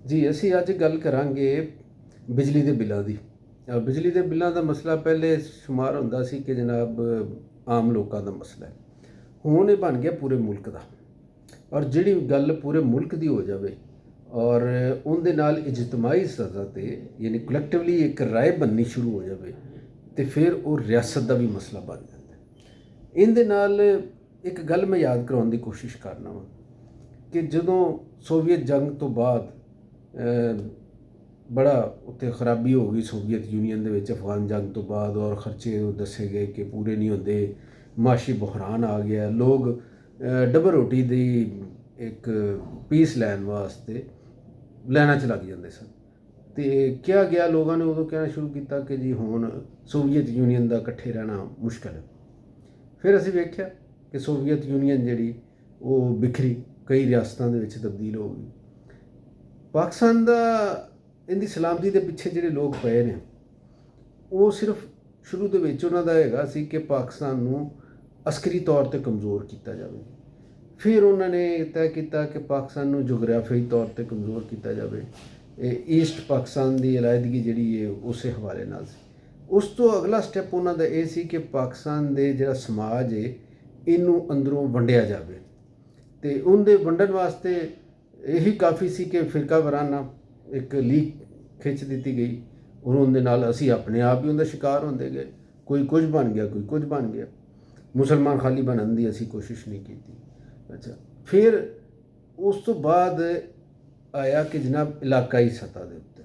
ਜੀ, ਅਸੀਂ ਅੱਜ ਗੱਲ ਕਰਾਂਗੇ ਬਿਜਲੀ ਦੇ ਬਿੱਲਾਂ ਦੀ। ਬਿਜਲੀ ਦੇ ਬਿੱਲਾਂ ਦਾ ਮਸਲਾ ਪਹਿਲੇ ਸ਼ੁਮਾਰ ਹੁੰਦਾ ਸੀ ਕਿ ਜਨਾਬ ਆਮ ਲੋਕਾਂ ਦਾ ਮਸਲਾ ਹੈ। ਹੁਣ ਇਹ ਬਣ ਗਿਆ ਪੂਰੇ ਮੁਲਕ ਦਾ। ਔਰ ਜਿਹੜੀ ਗੱਲ ਪੂਰੇ ਮੁਲਕ ਦੀ ਹੋ ਜਾਵੇ ਔਰ ਉਹਦੇ ਨਾਲ ਇਜਤਮਾਹੀ ਸਤਹ 'ਤੇ ਯਾਨੀ ਕਲੈਕਟਿਵਲੀ ਇੱਕ ਰਾਏ ਬਣਨੀ ਸ਼ੁਰੂ ਹੋ ਜਾਵੇ ਤੇ ਫਿਰ ਉਹ ਰਿਆਸਤ ਦਾ ਵੀ ਮਸਲਾ ਬਣ ਜਾਂਦਾ। ਇਹਦੇ ਨਾਲ ਇੱਕ ਗੱਲ ਮੈਂ ਯਾਦ ਕਰਾਉਣ ਦੀ ਕੋਸ਼ਿਸ਼ ਕਰਨਾ ਵਾਂ ਕਿ ਜਦੋਂ ਸੋਵੀਅਤ ਜੰਗ ਤੋਂ ਬਾਅਦ ਬੜਾ ਉੱਥੇ ਖਰਾਬੀ ਹੋ ਗਈ ਸੋਵੀਅਤ ਯੂਨੀਅਨ ਦੇ ਵਿੱਚ ਅਫਗਾਨ ਜੰਗ ਤੋਂ ਬਾਅਦ, ਔਰ ਖਰਚੇ ਦੱਸੇ ਗਏ ਕਿ ਪੂਰੇ ਨਹੀਂ ਹੁੰਦੇ, ਮਾਸ਼ੀ ਬੁਹਰਾਨ ਆ ਗਿਆ, ਲੋਕ ਡਬਲ ਰੋਟੀ ਦੀ ਇੱਕ ਪੀਸ ਲੈਣ ਵਾਸਤੇ ਲਾਈਨਾਂ 'ਚ ਲੱਗ ਜਾਂਦੇ ਸਨ। ਅਤੇ ਕਿਹਾ ਗਿਆ, ਲੋਕਾਂ ਨੇ ਉਦੋਂ ਕਹਿਣਾ ਸ਼ੁਰੂ ਕੀਤਾ ਕਿ ਜੀ ਹੁਣ ਸੋਵੀਅਤ ਯੂਨੀਅਨ ਦਾ ਇਕੱਠੇ ਰਹਿਣਾ ਮੁਸ਼ਕਲ ਹੈ। ਫਿਰ ਅਸੀਂ ਵੇਖਿਆ ਕਿ ਸੋਵੀਅਤ ਯੂਨੀਅਨ ਜਿਹੜੀ ਉਹ ਬਿਖਰੀ, ਕਈ ਰਿਆਸਤਾਂ ਦੇ ਵਿੱਚ ਤਬਦੀਲ ਹੋ ਗਈ। ਪਾਕਿਸਤਾਨ ਦਾ ਇਹਦੀ ਸਲਾਮਤੀ ਦੇ ਪਿੱਛੇ ਜਿਹੜੇ ਲੋਕ ਪਏ ਨੇ, ਉਹ ਸਿਰਫ ਸ਼ੁਰੂ ਦੇ ਵਿੱਚ ਉਹਨਾਂ ਦਾ ਹੈਗਾ ਸੀ ਕਿ ਪਾਕਿਸਤਾਨ ਨੂੰ ਅਸਕਰੀ ਤੌਰ 'ਤੇ ਕਮਜ਼ੋਰ ਕੀਤਾ ਜਾਵੇ। ਫਿਰ ਉਹਨਾਂ ਨੇ ਤੈਅ ਕੀਤਾ ਕਿ ਪਾਕਿਸਤਾਨ ਨੂੰ ਜੁਗਰਾਫੀਆਈ ਤੌਰ 'ਤੇ ਕਮਜ਼ੋਰ ਕੀਤਾ ਜਾਵੇ। ਇਹ ਈਸਟ ਪਾਕਿਸਤਾਨ ਦੀ ਅਲਾਇਦਗੀ ਜਿਹੜੀ ਹੈ ਉਸੇ ਹਵਾਲੇ ਨਾਲ ਸੀ। ਉਸ ਤੋਂ ਅਗਲਾ ਸਟੈਪ ਉਹਨਾਂ ਦਾ ਇਹ ਸੀ ਕਿ ਪਾਕਿਸਤਾਨ ਦੇ ਜਿਹੜਾ ਸਮਾਜ ਹੈ ਇਹਨੂੰ ਅੰਦਰੋਂ ਵੰਡਿਆ ਜਾਵੇ, ਅਤੇ ਉਹਦੇ ਵੰਡਣ ਵਾਸਤੇ ਇਹੀ ਕਾਫੀ ਸੀ ਕਿ ਫਿਰਕਾ ਵਾਰਾਨਾ ਇੱਕ ਲੀਕ ਖਿੱਚ ਦਿੱਤੀ ਗਈ, ਔਰ ਉਹਦੇ ਨਾਲ ਅਸੀਂ ਆਪਣੇ ਆਪ ਹੀ ਉਹਦਾ ਸ਼ਿਕਾਰ ਹੁੰਦੇ ਗਏ। ਕੋਈ ਕੁਝ ਬਣ ਗਿਆ, ਕੋਈ ਕੁਝ ਬਣ ਗਿਆ। ਮੁਸਲਮਾਨ ਖਾਲੀ ਬਣਨ ਦੀ ਅਸੀਂ ਕੋਸ਼ਿਸ਼ ਨਹੀਂ ਕੀਤੀ। ਅੱਛਾ, ਫਿਰ ਉਸ ਤੋਂ ਬਾਅਦ ਆਇਆ ਕਿ ਜਨਾਬ ਇਲਾਕਾਈ ਸਤਹ ਦੇ ਉੱਤੇ,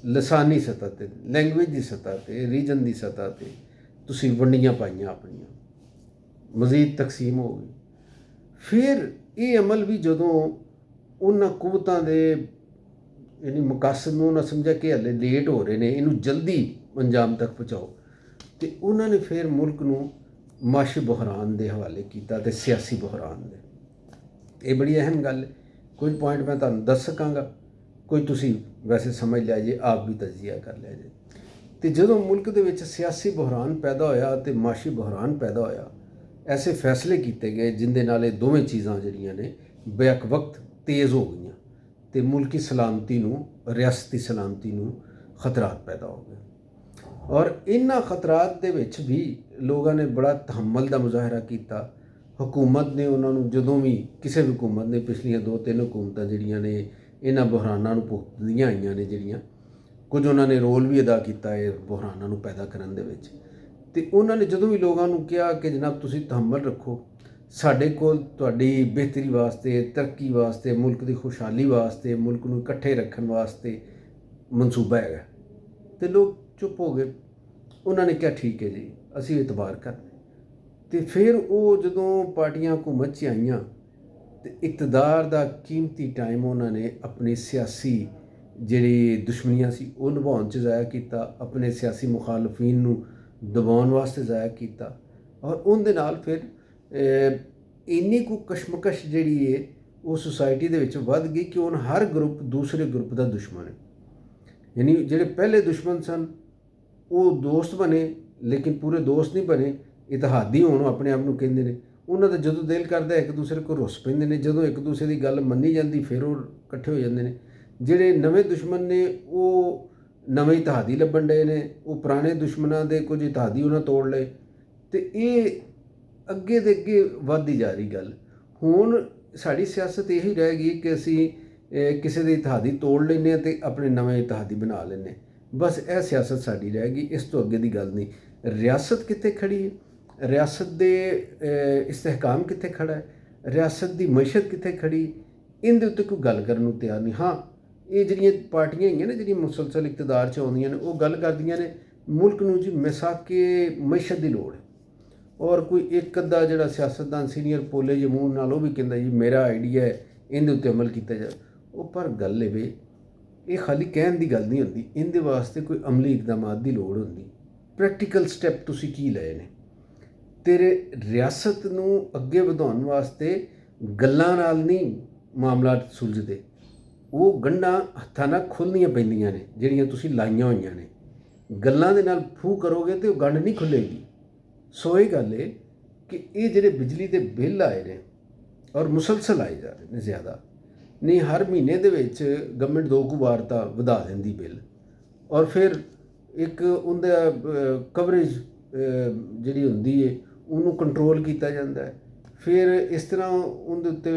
ਲਸਾਨੀ ਸਤਹ 'ਤੇ, ਲੈਂਗੁਏਜ ਦੀ ਸਤਹ 'ਤੇ, ਰੀਜਨ ਦੀ ਸਤਹ 'ਤੇ ਤੁਸੀਂ ਵੰਡੀਆਂ ਪਾਈਆਂ ਆਪਣੀਆਂ, ਮਜ਼ੀਦ ਤਕਸੀਮ ਹੋ ਗਈ। ਫਿਰ ਇਹ ਅਮਲ ਵੀ ਜਦੋਂ ਉਹਨਾਂ ਕੁਵਤਾਂ ਦੇ ਯਾਨੀ ਮਕਸਦ ਨੂੰ ਉਹਨਾਂ ਸਮਝਿਆ ਕਿ ਹਲੇ ਲੇਟ ਹੋ ਰਹੇ ਨੇ, ਇਹਨੂੰ ਜਲਦੀ ਅੰਜਾਮ ਤੱਕ ਪਹੁੰਚਾਓ, ਅਤੇ ਉਹਨਾਂ ਨੇ ਫਿਰ ਮੁਲਕ ਨੂੰ ਮਾਸ਼ੀ ਬੁਹਰਾਨ ਦੇ ਹਵਾਲੇ ਕੀਤਾ ਅਤੇ ਸਿਆਸੀ ਬੁਹਰਾਨ ਦੇ। ਇਹ ਬੜੀ ਅਹਿਮ ਗੱਲ ਹੈ। ਕੁਝ ਪੁਆਇੰਟ ਮੈਂ ਤੁਹਾਨੂੰ ਦੱਸ ਸਕਾਂਗਾ, ਕੋਈ ਤੁਸੀਂ ਵੈਸੇ ਸਮਝ ਲਿਆ ਜੇ, ਆਪ ਵੀ ਤਜਜ਼ੀਆ ਕਰ ਲਿਆ ਜੇ। ਅਤੇ ਜਦੋਂ ਮੁਲਕ ਦੇ ਵਿੱਚ ਸਿਆਸੀ ਬੁਹਰਾਨ ਪੈਦਾ ਹੋਇਆ ਅਤੇ ਮਾਸ਼ੀ ਬੁਹਰਾਨ ਪੈਦਾ ਹੋਇਆ, ਐਸੇ ਫੈਸਲੇ ਕੀਤੇ ਗਏ ਜਿਹਦੇ ਨਾਲ ਇਹ ਦੋਵੇਂ ਚੀਜ਼ਾਂ ਜਿਹੜੀਆਂ ਨੇ ਬੇਕ ਵਕਤ ਤੇਜ਼ ਹੋ ਗਈਆਂ ਅਤੇ ਮੁਲਕੀ ਸਲਾਮਤੀ ਨੂੰ, ਰਿਆਸਤੀ ਸਲਾਮਤੀ ਨੂੰ ਖਤਰਾਤ ਪੈਦਾ ਹੋ ਗਏ। ਔਰ ਇਹਨਾਂ ਖਤਰਾਤ ਦੇ ਵਿੱਚ ਵੀ ਲੋਕਾਂ ਨੇ ਬੜਾ ਤਹੱਮਲ ਦਾ ਮੁਜ਼ਾਹਰਾ ਕੀਤਾ। ਹਕੂਮਤ ਨੇ ਉਹਨਾਂ ਨੂੰ, ਜਦੋਂ ਵੀ ਕਿਸੇ ਵੀ ਹਕੂਮਤ ਨੇ, ਪਿਛਲੀਆਂ 2-3 ਹਕੂਮਤਾਂ ਜਿਹੜੀਆਂ ਨੇ ਇਹਨਾਂ ਬੁਹਰਾਨਾਂ ਨੂੰ ਭੁਗਤਦੀਆਂ ਆਈਆਂ ਨੇ, ਜਿਹੜੀਆਂ ਕੁਝ ਉਹਨਾਂ ਨੇ ਰੋਲ ਵੀ ਅਦਾ ਕੀਤਾ ਇਹ ਬੁਹਰਾਨਾਂ ਨੂੰ ਪੈਦਾ ਕਰਨ ਦੇ ਵਿੱਚ। ਅਤੇ ਉਹਨਾਂ ਨੇ ਜਦੋਂ ਵੀ ਲੋਕਾਂ ਨੂੰ ਕਿਹਾ ਕਿ ਜਨਾਬ ਤੁਸੀਂ ਤਹੱਮਲ ਰੱਖੋ, ਸਾਡੇ ਕੋਲ ਤੁਹਾਡੀ ਬਿਹਤਰੀ ਵਾਸਤੇ, ਤਰੱਕੀ ਵਾਸਤੇ, ਮੁਲਕ ਦੀ ਖੁਸ਼ਹਾਲੀ ਵਾਸਤੇ, ਮੁਲਕ ਨੂੰ ਇਕੱਠੇ ਰੱਖਣ ਵਾਸਤੇ ਮਨਸੂਬਾ ਹੈਗਾ, ਅਤੇ ਲੋਕ ਚੁੱਪ ਹੋ ਗਏ। ਉਹਨਾਂ ਨੇ ਕਿਹਾ ਠੀਕ ਹੈ ਜੀ, ਅਸੀਂ ਇਤਬਾਰ ਕਰਦੇ। ਅਤੇ ਫਿਰ ਉਹ ਜਦੋਂ ਪਾਰਟੀਆਂ ਹਕੂਮਤ 'ਚ ਆਈਆਂ ਅਤੇ ਇਕਤਦਾਰ ਦਾ ਕੀਮਤੀ ਟਾਈਮ ਉਹਨਾਂ ਨੇ ਆਪਣੀ ਸਿਆਸੀ ਜਿਹੜੀ ਦੁਸ਼ਮਣੀਆਂ ਸੀ ਉਹ ਨਿਭਾਉਣ 'ਚ ਜ਼ਾਇਆ ਕੀਤਾ, ਆਪਣੇ ਸਿਆਸੀ ਮੁਖਾਲਫੀਨ ਨੂੰ ਦਬਾਉਣ ਵਾਸਤੇ ਜ਼ਾਇਆ ਕੀਤਾ। ਔਰ ਉਹਦੇ ਨਾਲ ਫਿਰ ਇੰਨੀ ਕੁ ਕਸ਼ਮਕਸ਼ ਜਿਹੜੀ ਹੈ ਉਹ ਸੁਸਾਇਟੀ ਦੇ ਵਿੱਚ ਵੱਧ ਗਈ ਕਿ ਹੁਣ ਹਰ ਗਰੁੱਪ ਦੂਸਰੇ ਗਰੁੱਪ ਦਾ ਦੁਸ਼ਮਣ ਹੈ। ਯਾਨੀ ਜਿਹੜੇ ਪਹਿਲੇ ਦੁਸ਼ਮਣ ਸਨ ਉਹ ਦੋਸਤ ਬਣੇ, ਲੇਕਿਨ ਪੂਰੇ ਦੋਸਤ ਨਹੀਂ ਬਣੇ, ਇਤਿਹਾਦੀ ਹੋਣ ਆਪਣੇ ਆਪ ਨੂੰ ਕਹਿੰਦੇ ਨੇ। ਉਹਨਾਂ ਦਾ ਜਦੋਂ ਦਿਲ ਕਰਦਾ ਇੱਕ ਦੂਸਰੇ ਕੋਲ ਰੁੱਸ ਪੈਂਦੇ ਨੇ, ਜਦੋਂ ਇੱਕ ਦੂਸਰੇ ਦੀ ਗੱਲ ਮੰਨੀ ਜਾਂਦੀ ਫਿਰ ਉਹ ਇਕੱਠੇ ਹੋ ਜਾਂਦੇ ਨੇ। ਜਿਹੜੇ ਨਵੇਂ ਦੁਸ਼ਮਣ ਨੇ ਉਹ ਨਵੇਂ ਇਤਿਹਾਦੀ ਲੱਭਣ ਡਏ ਨੇ, ਉਹ ਪੁਰਾਣੇ ਦੁਸ਼ਮਣਾਂ ਦੇ ਕੁਝ ਇਤਿਹਾਦੀ ਉਹਨਾਂ ਤੋੜ ਲਏ, ਅਤੇ ਇਹ ਅੱਗੇ ਦੇ ਅੱਗੇ ਵੱਧਦੀ ਜਾ ਰਹੀ ਗੱਲ। ਹੁਣ ਸਾਡੀ ਸਿਆਸਤ ਇਹੀ ਰਹਿ ਗਈ ਕਿ ਅਸੀਂ ਕਿਸੇ ਦੇ ਇਤਿਹਾਦੀ ਤੋੜ ਲੈਂਦੇ ਹਾਂ ਅਤੇ ਆਪਣੇ ਨਵੇਂ ਇਤਿਹਾਦੀ ਬਣਾ ਲੈਂਦੇ। ਬਸ ਇਹ ਸਿਆਸਤ ਸਾਡੀ ਰਹਿ ਗਈ, ਇਸ ਤੋਂ ਅੱਗੇ ਦੀ ਗੱਲ ਨਹੀਂ। ਰਿਆਸਤ ਕਿੱਥੇ ਖੜ੍ਹੀ ਹੈ, ਰਿਆਸਤ ਦੇ ਇਸਤਹਿਕਾਮ ਕਿੱਥੇ ਖੜ੍ਹਾ ਹੈ, ਰਿਆਸਤ ਦੀ ਮਈਸ਼ਤ ਕਿੱਥੇ ਖੜ੍ਹੀ, ਇਹਦੇ ਉੱਤੇ ਕੋਈ ਗੱਲ ਕਰਨ ਨੂੰ ਤਿਆਰ ਨਹੀਂ। ਹਾਂ, ਇਹ ਜਿਹੜੀਆਂ ਪਾਰਟੀਆਂ ਹੈਗੀਆਂ ਨੇ ਜਿਹੜੀਆਂ ਮੁਸਲਸਲ ਇਕਤਦਾਰ 'ਚ ਆਉਂਦੀਆਂ ਨੇ, ਉਹ ਗੱਲ ਕਰਦੀਆਂ ਨੇ ਮੁਲਕ ਨੂੰ ਜੀ ਮਿਸਾਕੇ ਮਈਸ਼ਤ ਦੀ ਲੋੜ ਹੈ। ਔਰ ਕੋਈ ਇੱਕ ਅੱਧਾ ਜਿਹੜਾ ਸਿਆਸਤਦਾਨ ਸੀਨੀਅਰ ਪੋਲੇ ਜਿਹੇ ਮੂੰਹ ਨਾਲ ਉਹ ਵੀ ਕਹਿੰਦਾ ਜੀ ਮੇਰਾ ਆਈਡੀਆ ਹੈ, ਇਹਦੇ ਉੱਤੇ ਅਮਲ ਕੀਤਾ ਜਾਵੇ। ਉਹ ਪਰ ਗੱਲ ਇਹ ਵੇ, ਇਹ ਖਾਲੀ ਕਹਿਣ ਦੀ ਗੱਲ ਨਹੀਂ ਹੁੰਦੀ, ਇਹਦੇ ਵਾਸਤੇ ਕੋਈ ਅਮਲੀ ਇਕਦਾਮਾਤ ਦੀ ਲੋੜ ਹੁੰਦੀ। ਪ੍ਰੈਕਟੀਕਲ ਸਟੈਪ ਤੁਸੀਂ ਕੀ ਲਏ ਨੇ? ਤੇਰੇ ਰਿਆਸਤ ਨੂੰ ਅੱਗੇ ਵਧਾਉਣ ਵਾਸਤੇ ਗੱਲਾਂ ਨਾਲ ਨਹੀਂ ਮਾਮਲਾ ਸੁਲਝਦੇ, ਉਹ ਗੰਢਾਂ ਹੱਥਾਂ ਨਾਲ ਖੁੱਲ੍ਹਣੀਆਂ ਪੈਂਦੀਆਂ ਨੇ ਜਿਹੜੀਆਂ ਤੁਸੀਂ ਲਾਈਆਂ ਹੋਈਆਂ ਨੇ। ਗੱਲਾਂ ਦੇ ਨਾਲ ਫੂ ਕਰੋਗੇ ਤਾਂ ਉਹ ਗੰਢ ਨਹੀਂ ਖੁੱਲ੍ਹੇਗੀ। ਸੋ ਇਹ ਗੱਲ ਹੈ ਕਿ ਇਹ ਜਿਹੜੇ ਬਿਜਲੀ ਦੇ ਬਿੱਲ ਆਏ ਨੇ ਔਰ ਮੁਸਲਸਲ ਆਏ ਜਾ ਰਹੇ ਨੇ ਜ਼ਿਆਦਾ, ਨਹੀਂ ਹਰ ਮਹੀਨੇ ਦੇ ਵਿੱਚ ਗਵਰਨਮੈਂਟ 2 ਕੁ ਵਾਰ ਤਾਂ ਵਧਾ ਦਿੰਦੀ ਬਿੱਲ, ਔਰ ਫਿਰ ਇੱਕ ਉਹਦਾ ਕਵਰੇਜ ਜਿਹੜੀ ਹੁੰਦੀ ਹੈ ਉਹਨੂੰ ਕੰਟਰੋਲ ਕੀਤਾ ਜਾਂਦਾ ਹੈ। ਫਿਰ ਇਸ ਤਰ੍ਹਾਂ ਉਹਦੇ ਉੱਤੇ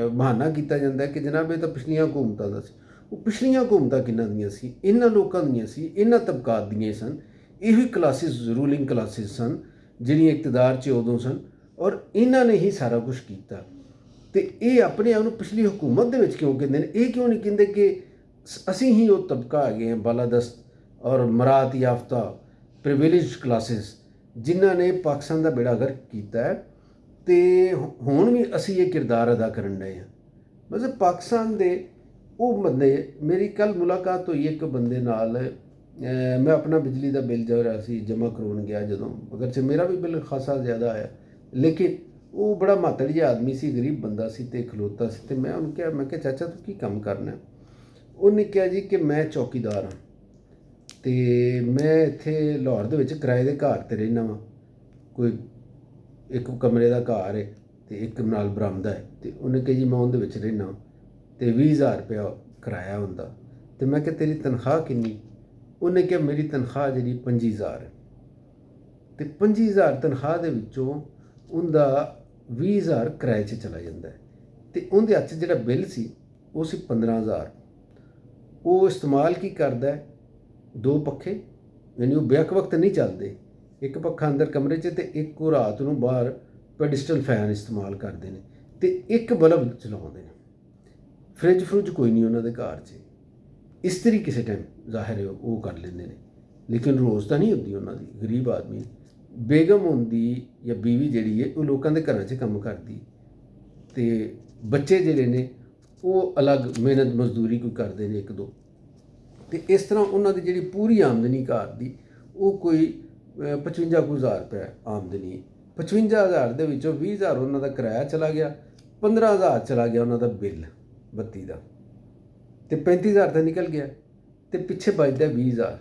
ਬਹਾਨਾ ਕੀਤਾ ਜਾਂਦਾ ਕਿ ਜਨਾਬ ਇਹ ਤਾਂ ਪਿਛਲੀਆਂ ਹਕੂਮਤਾਂ ਦਾ ਸੀ। ਉਹ ਪਿਛਲੀਆਂ ਹਕੂਮਤਾਂ ਕਿਹਨਾਂ ਦੀਆਂ ਸੀ? ਇਹਨਾਂ ਲੋਕਾਂ ਦੀਆਂ ਸੀ, ਇਹਨਾਂ ਤਬਕਾਤ ਦੀਆਂ ਸਨ। ਇਹੀ ਕਲਾਸਿਸ ਰੂਲਿੰਗ ਕਲਾਸਿਸ ਸਨ ਜਿਹੜੀਆਂ ਇਕਤਦਾਰ 'ਚ ਉਦੋਂ ਸਨ, ਔਰ ਇਹਨਾਂ ਨੇ ਹੀ ਸਾਰਾ ਕੁਛ ਕੀਤਾ। ਅਤੇ ਇਹ ਆਪਣੇ ਆਪ ਨੂੰ ਪਿਛਲੀ ਹਕੂਮਤ ਦੇ ਵਿੱਚ ਕਿਉਂ ਕਹਿੰਦੇ ਨੇ? ਇਹ ਕਿਉਂ ਨਹੀਂ ਕਹਿੰਦੇ ਕਿ ਅਸੀਂ ਹੀ ਉਹ ਤਬਕਾ ਹੈਗੇ ਹਾਂ ਬਾਲਾਦਸਤ ਔਰ ਮਰਾਤ ਯਾਫਤਾ ਪ੍ਰਿਵਿਲੇਜ ਕਲਾਸਿਸ ਜਿਨ੍ਹਾਂ ਨੇ ਪਾਕਿਸਤਾਨ ਦਾ ਬੇੜਾ ਗਰਕ ਕੀਤਾ ਹੈ, ਅਤੇ ਹੁਣ ਵੀ ਅਸੀਂ ਇਹ ਕਿਰਦਾਰ ਅਦਾ ਕਰਨ ਡਏ ਹਾਂ। ਮਤਲਬ ਪਾਕਿਸਤਾਨ ਦੇ ਉਹ ਬੰਦੇ, ਮੇਰੀ ਕੱਲ੍ਹ ਮੁਲਾਕਾਤ ਹੋਈ ਇੱਕ ਬੰਦੇ ਨਾਲ, ਮੈਂ ਆਪਣਾ ਬਿਜਲੀ ਦਾ ਬਿੱਲ ਜਿਹੜਾ ਸੀ ਜਮ੍ਹਾਂ ਕਰਵਾਉਣ ਗਿਆ ਜਦੋਂ, ਅਗਰਚ ਮੇਰਾ ਵੀ ਬਿੱਲ ਖਾਸਾ ਜ਼ਿਆਦਾ ਆਇਆ, ਲੇਕਿਨ ਉਹ ਬੜਾ ਮਾਤੜ ਜਿਹਾ ਆਦਮੀ ਸੀ, ਗਰੀਬ ਬੰਦਾ ਸੀ ਅਤੇ ਖਲੋਤਾ ਸੀ। ਅਤੇ ਮੈਂ ਉਹਨੂੰ ਕਿਹਾ, ਮੈਂ ਕਿਹਾ ਚਾਚਾ ਤੂੰ ਕੀ ਕੰਮ ਕਰਨਾ? ਉਹਨੇ ਕਿਹਾ ਜੀ ਕਿ ਮੈਂ ਚੌਕੀਦਾਰ ਹਾਂ ਅਤੇ ਮੈਂ ਇੱਥੇ ਲਾਹੌਰ ਦੇ ਵਿੱਚ ਕਿਰਾਏ ਦੇ ਘਰ 'ਤੇ ਰਹਿੰਦਾ ਵਾਂ। ਕੋਈ ਇੱਕ ਕਮਰੇ ਦਾ ਘਰ ਹੈ ਅਤੇ ਇੱਕ ਨਾਲ ਬਰਾਮਦਾ ਹੈ। ਅਤੇ ਉਹਨੇ ਕਿਹਾ ਜੀ ਮੈਂ ਉਹਦੇ ਵਿੱਚ ਰਹਿੰਦਾ ਅਤੇ 20,000 ਰੁਪਇਆ ਕਿਰਾਇਆ ਹੁੰਦਾ। ਅਤੇ ਮੈਂ ਕਿਹਾ ਤੇਰੀ ਤਨਖਾਹ ਕਿੰਨੀ? ਉਹਨੇ ਕਿਹਾ ਮੇਰੀ ਤਨਖਾਹ ਜਿਹੜੀ 25,000 ਹੈ। ਅਤੇ 25,000 ਤਨਖਾਹ ਦੇ ਵਿੱਚੋਂ ਉਹਦਾ 20,000 ਕਿਰਾਏ 'ਚ ਚਲਾ ਜਾਂਦਾ ਹੈ, ਅਤੇ ਉਹਦੇ ਹੱਥ 'ਚ ਜਿਹੜਾ ਬਿੱਲ ਸੀ ਉਹ ਸੀ 15,000। ਉਹ ਇਸਤੇਮਾਲ ਕੀ ਕਰਦਾ ਹੈ? 2 ਪੱਖੇ, ਯਾਨੀ ਉਹ ਬੇਕ ਵਕਤ ਨਹੀਂ ਚੱਲਦੇ। ਇੱਕ ਪੱਖਾ ਅੰਦਰ ਕਮਰੇ 'ਚ ਅਤੇ ਇੱਕ ਉਹ ਰਾਤ ਨੂੰ ਬਾਹਰ ਪੈਡਿਸਟਲ ਫੈਨ ਇਸਤੇਮਾਲ ਕਰਦੇ ਨੇ, ਅਤੇ ਇੱਕ ਬਲਬ ਚਲਾਉਂਦੇ ਨੇ। ਫਰਿੱਜ ਫਰੁੱਜ ਕੋਈ ਨਹੀਂ ਉਹਨਾਂ ਦੇ ਘਰ 'ਚ। ਇਸਤਰੀ ਕਿਸੇ ਟਾਈਮ ਜ਼ਾਹਿਰ ਹੈ ਉਹ ਕਰ ਲੈਂਦੇ ਨੇ, ਲੇਕਿਨ ਰੋਜ਼ ਤਾਂ ਨਹੀਂ ਹੁੰਦੀ ਉਹਨਾਂ ਦੀ। ਗਰੀਬ ਆਦਮੀ, ਬੇਗਮ ਹੁੰਦੀ ਜਾਂ ਬੀਵੀ ਜਿਹੜੀ ਹੈ ਉਹ ਲੋਕਾਂ ਦੇ ਘਰਾਂ 'ਚ ਕੰਮ ਕਰਦੀ, ਅਤੇ ਬੱਚੇ ਜਿਹੜੇ ਨੇ ਉਹ ਅਲੱਗ ਮਿਹਨਤ ਮਜ਼ਦੂਰੀ ਕੋਈ ਕਰਦੇ ਨੇ 1-2। ਅਤੇ ਇਸ ਤਰ੍ਹਾਂ ਉਹਨਾਂ ਦੀ ਜਿਹੜੀ ਪੂਰੀ ਆਮਦਨੀ ਘਰ ਦੀ ਉਹ ਕੋਈ 55,000 ਰੁਪਏ ਆਮਦਨੀ ਹੈ। 55,000 ਦੇ ਵਿੱਚੋਂ 20,000 ਉਹਨਾਂ ਦਾ ਕਿਰਾਇਆ ਚਲਾ ਗਿਆ, 15,000 ਚਲਾ ਗਿਆ ਉਹਨਾਂ ਦਾ ਬਿੱਲ ਬੱਤੀ ਦਾ, ਅਤੇ 35,000 ਤਾਂ ਨਿਕਲ ਗਿਆ, ਅਤੇ ਪਿੱਛੇ ਬਚਦਾ 20,000।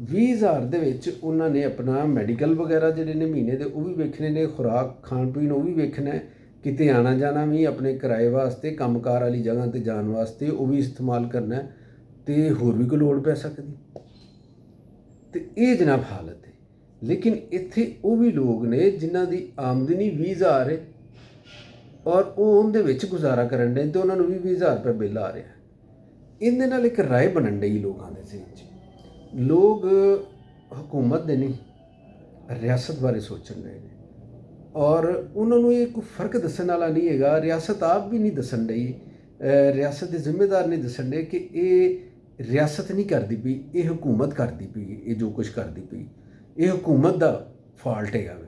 20,000 ਦੇ ਵਿੱਚ ਉਹਨਾਂ ਨੇ ਆਪਣਾ ਮੈਡੀਕਲ ਵਗੈਰਾ ਜਿਹੜੇ ਨੇ ਮਹੀਨੇ ਦੇ ਉਹ ਵੀ ਵੇਖਣੇ ਨੇ, ਖੁਰਾਕ ਖਾਣ ਪੀਣ ਉਹ ਵੀ ਵੇਖਣਾ, ਕਿਤੇ ਆਉਣਾ ਜਾਣਾ ਵੀ ਆਪਣੇ ਕਿਰਾਏ ਵਾਸਤੇ, ਕੰਮਕਾਰ ਵਾਲੀ ਜਗ੍ਹਾ 'ਤੇ ਜਾਣ ਵਾਸਤੇ ਉਹ ਵੀ ਇਸਤੇਮਾਲ ਕਰਨਾ, ਅਤੇ ਹੋਰ ਵੀ ਕੋਈ ਲੋੜ ਪੈ ਸਕਦੀ। ਅਤੇ ਇਹ ਜਨਾਬ ਹਾਲਤ ਹੈ। ਲੇਕਿਨ ਇੱਥੇ ਉਹ ਵੀ ਲੋਕ ਨੇ ਜਿਨ੍ਹਾਂ ਦੀ ਆਮਦਨੀ 20,000 ਹੈ ਔਰ ਉਹ ਉਹਦੇ ਵਿੱਚ ਗੁਜ਼ਾਰਾ ਕਰਨ ਡੇ, ਅਤੇ ਉਹਨਾਂ ਨੂੰ 20,000 ਰੁਪਏ ਬਿੱਲ ਆ ਰਿਹਾ। ਇਹਦੇ ਨਾਲ ਇੱਕ ਰਾਏ ਬਣਨ ਡਈ ਲੋਕਾਂ ਦੇ ਵਿੱਚ। ਲੋਕ ਹਕੂਮਤ ਦੇ ਨਹੀਂ, ਰਿਆਸਤ ਬਾਰੇ ਸੋਚਣ ਰਹੇ ਨੇ, ਔਰ ਉਹਨਾਂ ਨੂੰ ਇਹ ਕੋਈ ਫਰਕ ਦੱਸਣ ਵਾਲਾ ਨਹੀਂ ਹੈਗਾ। ਰਿਆਸਤ ਆਪ ਵੀ ਨਹੀਂ ਦੱਸਣ ਡਈ, ਰਿਆਸਤ ਦੇ ਜ਼ਿੰਮੇਦਾਰ ਨਹੀਂ ਦੱਸਣ ਡੇ ਕਿ ਇਹ ਰਿਆਸਤ ਨਹੀਂ ਕਰਦੀ ਪਈ, ਇਹ ਹਕੂਮਤ ਕਰਦੀ ਪਈ, ਇਹ ਜੋ ਕੁਛ ਕਰਦੀ ਪਈ ਇਹ ਹਕੂਮਤ ਦਾ ਫਾਲਟ ਹੈਗਾ।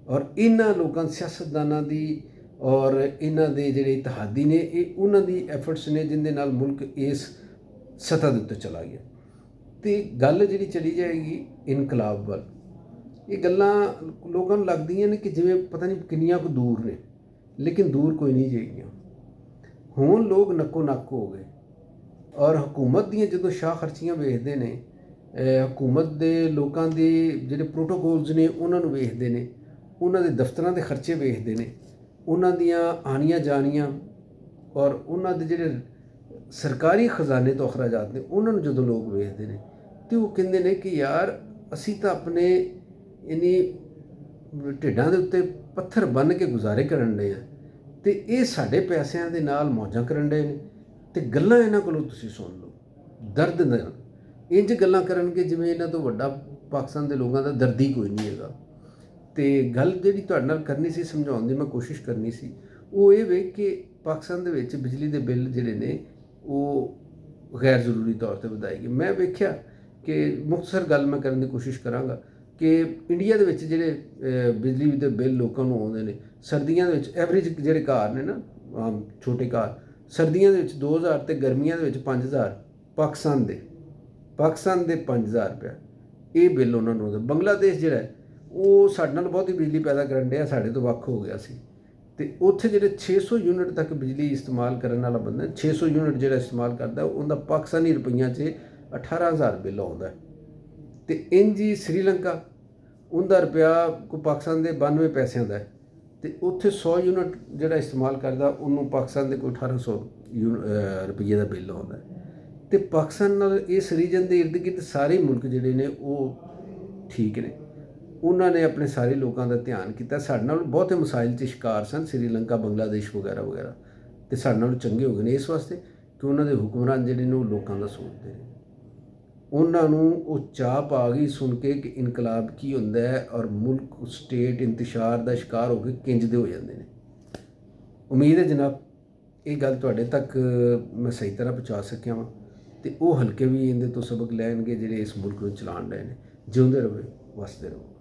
ਔਰ ਇਹਨਾਂ ਲੋਕਾਂ ਸਿਆਸਤਦਾਨਾਂ ਦੀ ਔਰ ਇਹਨਾਂ ਦੇ ਜਿਹੜੇ ਇਤਿਹਾਦੀ ਨੇ, ਇਹ ਉਹਨਾਂ ਦੀ ਐਫਰਟਸ ਨੇ ਜਿਹਦੇ ਨਾਲ ਮੁਲਕ ਇਸ ਸਤ੍ਹਾ ਦੇ ਉੱਤੇ ਚਲਾ ਗਿਆ। ਅਤੇ ਗੱਲ ਜਿਹੜੀ ਚਲੀ ਜਾਏਗੀ ਇਨਕਲਾਬ ਵੱਲ, ਇਹ ਗੱਲਾਂ ਲੋਕਾਂ ਨੂੰ ਲੱਗਦੀਆਂ ਨੇ ਕਿ ਜਿਵੇਂ ਪਤਾ ਨਹੀਂ ਕਿੰਨੀਆਂ ਕੁ ਦੂਰ ਨੇ, ਲੇਕਿਨ ਦੂਰ ਕੋਈ ਨਹੀਂ ਜਾਈਆਂ। ਹੁਣ ਲੋਕ ਨੱਕੋ ਨੱਕ ਹੋ ਗਏ, ਔਰ ਹਕੂਮਤ ਦੀਆਂ ਜਦੋਂ ਸ਼ਾਹ ਖਰਚੀਆਂ ਵੇਖਦੇ ਨੇ, ਹਕੂਮਤ ਦੇ ਲੋਕਾਂ ਦੇ ਜਿਹੜੇ ਪ੍ਰੋਟੋਕੋਲਸ ਨੇ ਉਹਨਾਂ ਨੂੰ ਵੇਖਦੇ ਨੇ, ਉਹਨਾਂ ਦੇ ਦਫ਼ਤਰਾਂ ਦੇ ਖਰਚੇ ਵੇਖਦੇ ਨੇ, ਉਹਨਾਂ ਦੀਆਂ ਆਣੀਆਂ ਜਾਣੀਆਂ, ਔਰ ਉਹਨਾਂ ਦੇ ਜਿਹੜੇ ਸਰਕਾਰੀ ਖਜ਼ਾਨੇ ਤੋਂ ਅਖਰਾਜਾਤ ਨੇ ਉਹਨਾਂ ਨੂੰ ਜਦੋਂ ਲੋਕ ਵੇਖਦੇ ਨੇ, ਅਤੇ ਉਹ ਕਹਿੰਦੇ ਨੇ ਕਿ ਯਾਰ ਅਸੀਂ ਤਾਂ ਆਪਣੇ ਇੰਨੀ ਢਿੱਡਾਂ ਦੇ ਉੱਤੇ ਪੱਥਰ ਬੰਨ੍ਹ ਕੇ ਗੁਜ਼ਾਰੇ ਕਰਨ ਡਏ ਹਾਂ, ਅਤੇ ਇਹ ਸਾਡੇ ਪੈਸਿਆਂ ਦੇ ਨਾਲ ਮੌਜਾਂ ਕਰਨ ਡਏ ਨੇ। ਅਤੇ ਗੱਲਾਂ ਇਹਨਾਂ ਕੋਲੋਂ ਤੁਸੀਂ ਸੁਣ ਲਓ, ਦਰਦ ਨਾਲ ਇੰਝ ਗੱਲਾਂ ਕਰਨਗੇ ਜਿਵੇਂ ਇਹਨਾਂ ਤੋਂ ਵੱਡਾ ਪਾਕਿਸਤਾਨ ਦੇ ਲੋਕਾਂ ਦਾ ਦਰਦੀ ਕੋਈ ਨਹੀਂ ਹੈਗਾ। ਅਤੇ ਗੱਲ ਜਿਹੜੀ ਤੁਹਾਡੇ ਨਾਲ ਕਰਨੀ ਸੀ, ਸਮਝਾਉਣ ਦੀ ਮੈਂ ਕੋਸ਼ਿਸ਼ ਕਰਨੀ ਸੀ, ਉਹ ਇਹ ਵੇਖ ਕਿ ਪਾਕਿਸਤਾਨ ਦੇ ਵਿੱਚ ਬਿਜਲੀ ਦੇ ਬਿੱਲ ਜਿਹੜੇ ਨੇ ਉਹ ਗੈਰ ਜ਼ਰੂਰੀ ਤੌਰ 'ਤੇ ਵਧਾਏ ਗਏ। ਮੈਂ ਵੇਖਿਆ ਕਿ ਮੁਖਤਸਰ ਗੱਲ ਮੈਂ ਕਰਨ ਦੀ ਕੋਸ਼ਿਸ਼ ਕਰਾਂਗਾ ਕਿ ਇੰਡੀਆ ਦੇ ਵਿੱਚ ਜਿਹੜੇ ਬਿਜਲੀ ਦੇ ਬਿੱਲ ਲੋਕਾਂ ਨੂੰ ਆਉਂਦੇ ਨੇ, ਸਰਦੀਆਂ ਦੇ ਵਿੱਚ ਐਵਰੇਜ ਜਿਹੜੇ ਘਰ ਨੇ ਨਾ, ਆਮ ਛੋਟੇ ਘਰ, ਸਰਦੀਆਂ ਦੇ ਵਿੱਚ 2,000 ਅਤੇ ਗਰਮੀਆਂ ਦੇ ਵਿੱਚ 5,000, ਪਾਕਿਸਤਾਨ ਦੇ 5,000 ਰੁਪਇਆ ਇਹ ਬਿੱਲ ਉਹਨਾਂ ਨੂੰ ਆਉਂਦਾ। ਬੰਗਲਾਦੇਸ਼ ਜਿਹੜਾ ਉਹ ਸਾਡੇ ਨਾਲ ਬਹੁਤੀ ਬਿਜਲੀ ਪੈਦਾ ਕਰਨ ਡਿਆ, ਸਾਡੇ ਤੋਂ ਵੱਖ ਹੋ ਗਿਆ ਸੀ, ਅਤੇ ਉੱਥੇ ਜਿਹੜੇ 600 ਯੂਨਿਟ ਤੱਕ ਬਿਜਲੀ ਇਸਤੇਮਾਲ ਕਰਨ ਵਾਲਾ ਬੰਦਾ, 600 ਯੂਨਿਟ ਜਿਹੜਾ ਇਸਤੇਮਾਲ ਕਰਦਾ, ਉਹਦਾ ਪਾਕਿਸਤਾਨੀ ਰੁਪਈਆਂ 'ਚ 18,000 ਬਿੱਲ ਆਉਂਦਾ। ਅਤੇ ਇੰਝ ਹੀ ਸ੍ਰੀਲੰਕਾ, ਉਹਦਾ ਰੁਪਇਆ ਕੋਈ ਪਾਕਿਸਤਾਨ ਦੇ 92 ਪੈਸਿਆਂ ਦਾ ਹੈ, ਅਤੇ ਉੱਥੇ 100 ਯੂਨਿਟ ਜਿਹੜਾ ਇਸਤੇਮਾਲ ਕਰਦਾ ਉਹਨੂੰ ਪਾਕਿਸਤਾਨ ਦੇ ਕੋਈ 1,800 ਰੁਪਈਏ ਦਾ ਬਿੱਲ ਆਉਂਦਾ। ਅਤੇ ਪਾਕਿਸਤਾਨ ਨਾਲ ਇਸ ਰੀਜਨ ਦੇ ਇਰਦ ਗਿਰਦ ਸਾਰੇ ਮੁਲਕ ਜਿਹੜੇ ਨੇ ਉਹ ਠੀਕ ਨੇ। ਉਹਨਾਂ ਨੇ ਆਪਣੇ ਸਾਰੇ ਲੋਕਾਂ ਦਾ ਧਿਆਨ ਕੀਤਾ। ਸਾਡੇ ਨਾਲ ਬਹੁਤੇ ਮਸਾਇਲ 'ਚ ਸ਼ਿਕਾਰ ਸਨ, ਸ੍ਰੀਲੰਕਾ, ਬੰਗਲਾਦੇਸ਼ ਵਗੈਰਾ ਵਗੈਰਾ, ਅਤੇ ਸਾਡੇ ਨਾਲੋਂ ਚੰਗੇ ਹੋ ਗਏ ਨੇ ਇਸ ਵਾਸਤੇ ਕਿ ਉਹਨਾਂ ਦੇ ਹੁਕਮਰਾਨ ਜਿਹੜੇ ਨੇ ਉਹ ਲੋਕਾਂ ਦਾ ਸੋਚਦੇ ਨੇ। ਉਹਨਾਂ ਨੂੰ ਉਹ ਚਾਪ ਆ ਗਈ ਸੁਣ ਕੇ ਕਿ ਇਨਕਲਾਬ ਕੀ ਹੁੰਦਾ ਹੈ, ਔਰ ਮੁਲਕ ਸਟੇਟ ਇੰਤਸ਼ਾਰ ਦਾ ਸ਼ਿਕਾਰ ਹੋ ਕੇ ਕਿੰਜਦੇ ਹੋ ਜਾਂਦੇ ਨੇ। ਉਮੀਦ ਹੈ ਜਨਾਬ ਇਹ ਗੱਲ ਤੁਹਾਡੇ ਤੱਕ ਮੈਂ ਸਹੀ ਤਰ੍ਹਾਂ ਪਹੁੰਚਾ ਸਕਿਆ ਵਾਂ, ਅਤੇ ਉਹ ਹਲਕੇ ਵੀ ਇਹਦੇ ਤੋਂ ਸਬਕ ਲੈਣਗੇ ਜਿਹੜੇ ਇਸ ਮੁਲਕ ਨੂੰ ਚਲਾਉਣ ਰਹੇ ਨੇ। ਜਿਉਂਦੇ ਰਹੋ, ਵਸਦੇ ਰਹੋ।